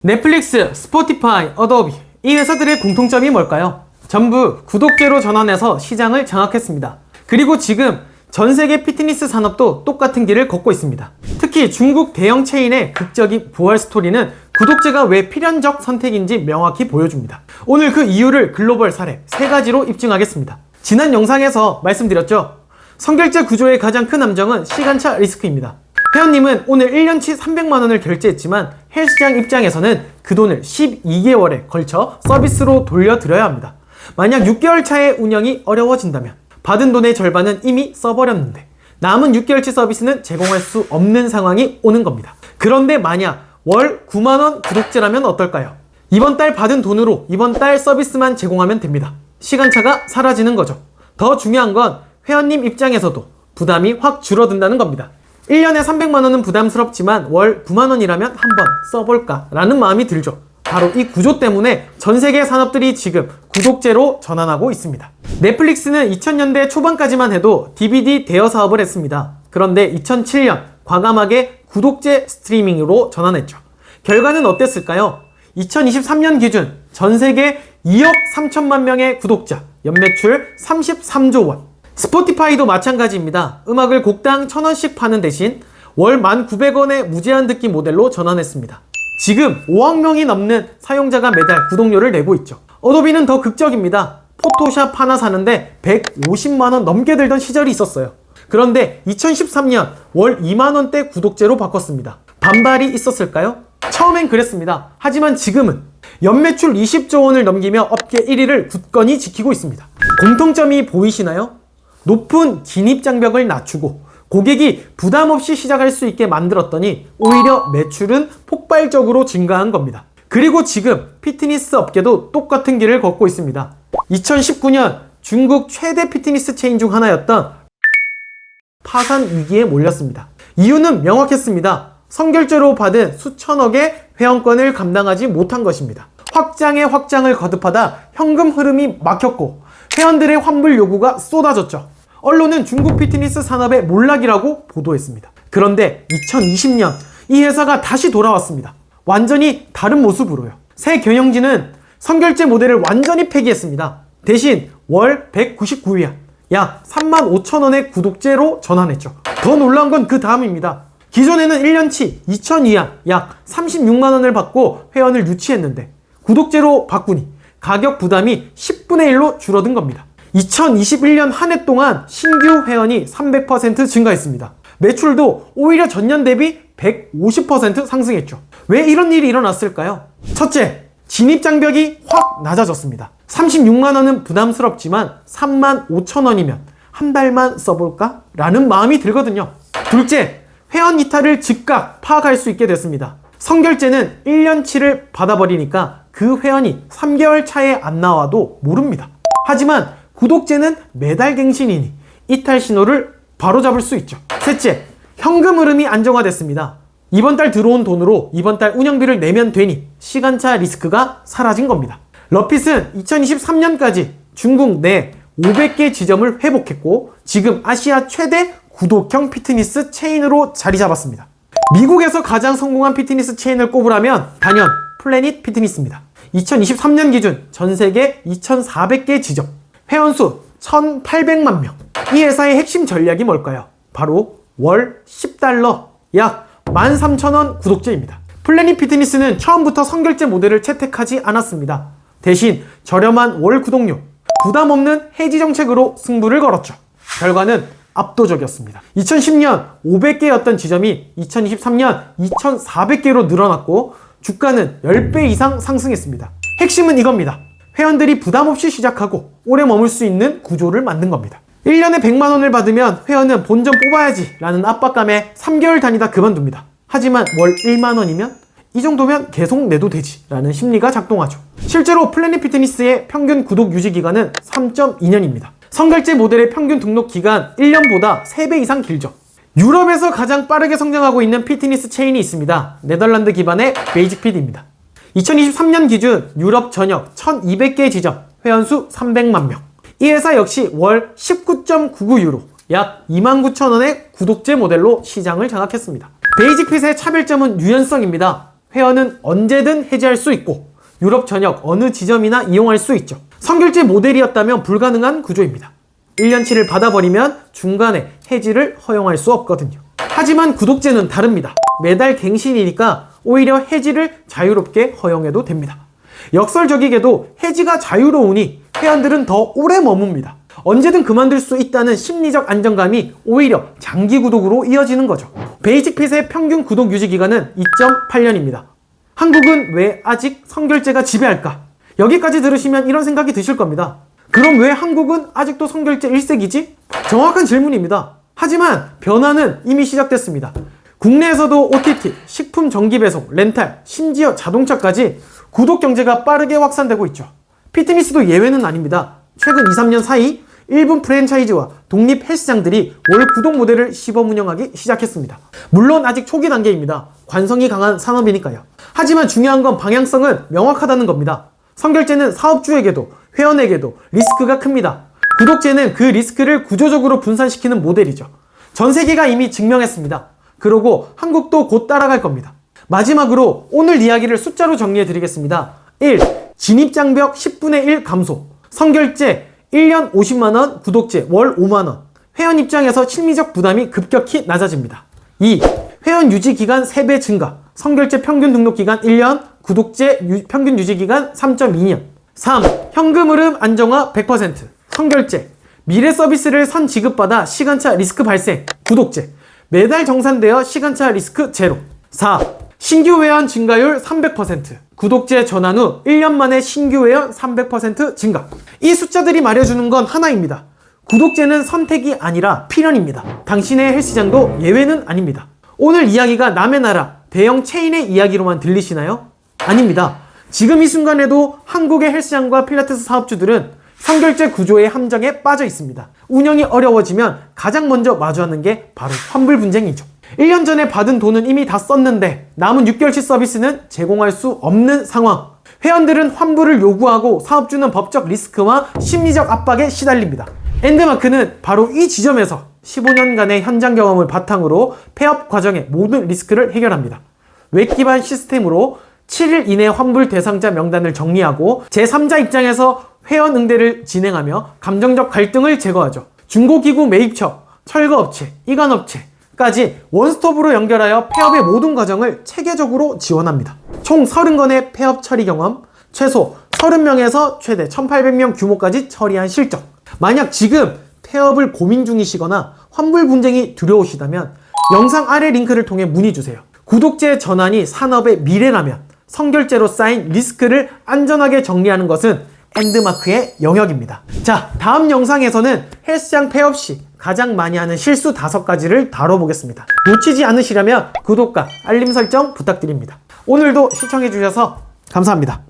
넷플릭스, 스포티파이, 어도비 이 회사들의 공통점이 뭘까요? 전부 구독제로 전환해서 시장을 장악했습니다. 그리고 지금 전 세계 피트니스 산업도 똑같은 길을 걷고 있습니다. 특히 중국 대형 체인의 극적인 부활 스토리는 구독제가 왜 필연적 선택인지 명확히 보여줍니다. 오늘 그 이유를 글로벌 사례 3가지로 입증하겠습니다. 지난 영상에서 말씀드렸죠. 선결제 구조의 가장 큰 함정은 시간차 리스크입니다. 회원님은 오늘 1년치 300만원을 결제했지만 헬스장 입장에서는 그 돈을 12개월에 걸쳐 서비스로 돌려드려야 합니다. 만약 6개월 차의 운영이 어려워진다면 받은 돈의 절반은 이미 써버렸는데 남은 6개월치 서비스는 제공할 수 없는 상황이 오는 겁니다. 그런데 만약 월 9만원 구독제라면 어떨까요? 이번 달 받은 돈으로 이번 달 서비스만 제공하면 됩니다. 시간차가 사라지는 거죠. 더 중요한 건 회원님 입장에서도 부담이 확 줄어든다는 겁니다. 1년에 300만원은 부담스럽지만 월 9만원이라면 한번 써볼까 라는 마음이 들죠. 바로 이 구조 때문에 전 세계 산업들이 지금 구독제로 전환하고 있습니다. 넷플릭스는 2000년대 초반까지만 해도 DVD 대여 사업을 했습니다. 그런데 2007년 과감하게 구독제 스트리밍으로 전환했죠. 결과는 어땠을까요? 2023년 기준 전 세계 2억 3천만 명의 구독자, 연매출 33조 원. 스포티파이도 마찬가지입니다. 음악을 곡당 1000원씩 파는 대신 월 1,900원의 무제한 듣기 모델로 전환했습니다. 지금 5억 명이 넘는 사용자가 매달 구독료를 내고 있죠. 어도비는 더 극적입니다. 포토샵 하나 사는데 150만원 넘게 들던 시절이 있었어요. 그런데 2013년 월 2만원대 구독제로 바꿨습니다. 반발이 있었을까요? 처음엔 그랬습니다. 하지만 지금은 연매출 20조 원을 넘기며 업계 1위를 굳건히 지키고 있습니다. 공통점이 보이시나요? 높은 진입장벽을 낮추고 고객이 부담 없이 시작할 수 있게 만들었더니 오히려 매출은 폭발적으로 증가한 겁니다. 그리고 지금 피트니스 업계도 똑같은 길을 걷고 있습니다. 2019년 중국 최대 피트니스 체인 중 하나였던 파산 위기에 몰렸습니다. 이유는 명확했습니다. 선결제로 받은 수천억의 회원권을 감당하지 못한 것입니다. 확장에 확장을 거듭하다 현금 흐름이 막혔고 회원들의 환불 요구가 쏟아졌죠. 언론은 중국 피트니스 산업의 몰락이라고 보도했습니다. 그런데 2020년 이 회사가 다시 돌아왔습니다. 완전히 다른 모습으로요. 새 경영진은 선결제 모델을 완전히 폐기했습니다. 대신 월 199위안, 약 35,000원의 구독제로 전환했죠. 더 놀라운 건 그 다음입니다. 기존에는 1년치 2,000위안, 약 36만원을 받고 회원을 유치했는데 구독제로 바꾸니 가격 부담이 10분의 1로 줄어든 겁니다. 2021년 한 해 동안 신규 회원이 300% 증가했습니다. 매출도 오히려 전년 대비 150% 상승했죠. 왜 이런 일이 일어났을까요? 첫째, 진입장벽이 확 낮아졌습니다. 36만원은 부담스럽지만 35,000원이면 한 달만 써볼까? 라는 마음이 들거든요. 둘째, 회원 이탈을 즉각 파악할 수 있게 됐습니다. 선결제는 1년치를 받아버리니까 그 회원이 3개월 차에 안 나와도 모릅니다. 하지만 구독제는 매달 갱신이니 이탈 신호를 바로잡을 수 있죠. 셋째, 현금 흐름이 안정화됐습니다. 이번 달 들어온 돈으로 이번 달 운영비를 내면 되니 시간차 리스크가 사라진 겁니다. 러핏은 2023년까지 중국 내 500개 지점을 회복했고 지금 아시아 최대 구독형 피트니스 체인으로 자리 잡았습니다. 미국에서 가장 성공한 피트니스 체인을 꼽으라면 단연 플래닛 피트니스입니다. 2023년 기준 전 세계 2,400개 지점, 회원수 1,800만 명. 이 회사의 핵심 전략이 뭘까요? 바로 월 10달러, 약 13,000원 구독제입니다. 플래닛 피트니스는 처음부터 선결제 모델을 채택하지 않았습니다. 대신 저렴한 월 구독료, 부담 없는 해지 정책으로 승부를 걸었죠. 결과는 압도적이었습니다. 2010년 500개였던 지점이 2023년 2,400개로 늘어났고 주가는 10배 이상 상승했습니다. 핵심은 이겁니다. 회원들이 부담 없이 시작하고 오래 머물 수 있는 구조를 만든 겁니다. 1년에 100만원을 받으면 회원은 본전 뽑아야지 라는 압박감에 3개월 다니다 그만둡니다. 하지만 월 1만원이면 이 정도면 계속 내도 되지 라는 심리가 작동하죠. 실제로 플래닛 피트니스의 평균 구독 유지 기간은 3.2년입니다. 선결제 모델의 평균 등록 기간 1년보다 3배 이상 길죠. 유럽에서 가장 빠르게 성장하고 있는 피트니스 체인이 있습니다. 네덜란드 기반의 베이직핏입니다. 2023년 기준 유럽 전역 1200개 지점, 회원수 300만 명. 이 회사 역시 월 19.99유로, 약 29,000원의 구독제 모델로 시장을 장악했습니다. 베이직핏의 차별점은 유연성입니다. 회원은 언제든 해지할 수 있고 유럽 전역 어느 지점이나 이용할 수 있죠. 선결제 모델이었다면 불가능한 구조입니다. 1년치를 받아버리면 중간에 해지를 허용할 수 없거든요. 하지만 구독제는 다릅니다. 매달 갱신이니까 오히려 해지를 자유롭게 허용해도 됩니다. 역설적이게도 해지가 자유로우니 회원들은 더 오래 머뭅니다. 언제든 그만둘 수 있다는 심리적 안정감이 오히려 장기 구독으로 이어지는 거죠. 베이직핏의 평균 구독 유지 기간은 2.8년입니다. 한국은 왜 아직 선결제가 지배할까? 여기까지 들으시면 이런 생각이 드실 겁니다. 그럼 왜 한국은 아직도 선결제 1세기지? 정확한 질문입니다. 하지만 변화는 이미 시작됐습니다. 국내에서도 OTT, 식품 정기 배송, 렌탈, 심지어 자동차까지 구독 경제가 빠르게 확산되고 있죠. 피트니스도 예외는 아닙니다. 최근 2, 3년 사이 일본 프랜차이즈와 독립 헬스장들이 월 구독 모델을 시범 운영하기 시작했습니다. 물론 아직 초기 단계입니다. 관성이 강한 산업이니까요. 하지만 중요한 건 방향성은 명확하다는 겁니다. 선결제는 사업주에게도 회원에게도 리스크가 큽니다. 구독제는 그 리스크를 구조적으로 분산시키는 모델이죠. 전 세계가 이미 증명했습니다. 그러고 한국도 곧 따라갈 겁니다. 마지막으로 오늘 이야기를 숫자로 정리해 드리겠습니다. 1. 진입장벽 10분의 1 감소. 선결제 1년 50만원, 구독제 월 5만원. 회원 입장에서 심리적 부담이 급격히 낮아집니다. 2. 회원 유지 기간 3배 증가. 선결제 평균 등록 기간 1년, 구독제 평균 유지 기간 3.2년. 3. 현금 흐름 안정화 100%. 선결제. 미래 서비스를 선 지급받아 시간차 리스크 발생. 구독제. 매달 정산되어 시간차 리스크 제로. 4. 신규 회원 증가율 300%. 구독제 전환 후 1년 만에 신규 회원 300% 증가. 이 숫자들이 말해주는 건 하나입니다. 구독제는 선택이 아니라 필연입니다. 당신의 헬스장도 예외는 아닙니다. 오늘 이야기가 남의 나라, 대형 체인의 이야기로만 들리시나요? 아닙니다. 지금 이 순간에도 한국의 헬스장과 필라테스 사업주들은 선결제 구조의 함정에 빠져 있습니다. 운영이 어려워지면 가장 먼저 마주하는 게 바로 환불 분쟁이죠. 1년 전에 받은 돈은 이미 다 썼는데 남은 6개월치 서비스는 제공할 수 없는 상황. 회원들은 환불을 요구하고 사업주는 법적 리스크와 심리적 압박에 시달립니다. 엔드마크는 바로 이 지점에서 15년간의 현장 경험을 바탕으로 폐업 과정의 모든 리스크를 해결합니다. 웹 기반 시스템으로 7일 이내 환불 대상자 명단을 정리하고 제3자 입장에서 회원 응대를 진행하며 감정적 갈등을 제거하죠. 중고기구 매입처, 철거업체, 이관업체까지 원스톱으로 연결하여 폐업의 모든 과정을 체계적으로 지원합니다. 총 30건의 폐업 처리 경험, 최소 30명에서 최대 1800명 규모까지 처리한 실적. 만약 지금 폐업을 고민 중이시거나 환불 분쟁이 두려우시다면 영상 아래 링크를 통해 문의주세요. 구독제 전환이 산업의 미래라면 선결제로 쌓인 리스크를 안전하게 정리하는 것은 엔드마크의 영역입니다. 자, 다음 영상에서는 헬스장 폐업 시 가장 많이 하는 실수 5가지를 다뤄보겠습니다. 놓치지 않으시려면 구독과 알림 설정 부탁드립니다. 오늘도 시청해주셔서 감사합니다.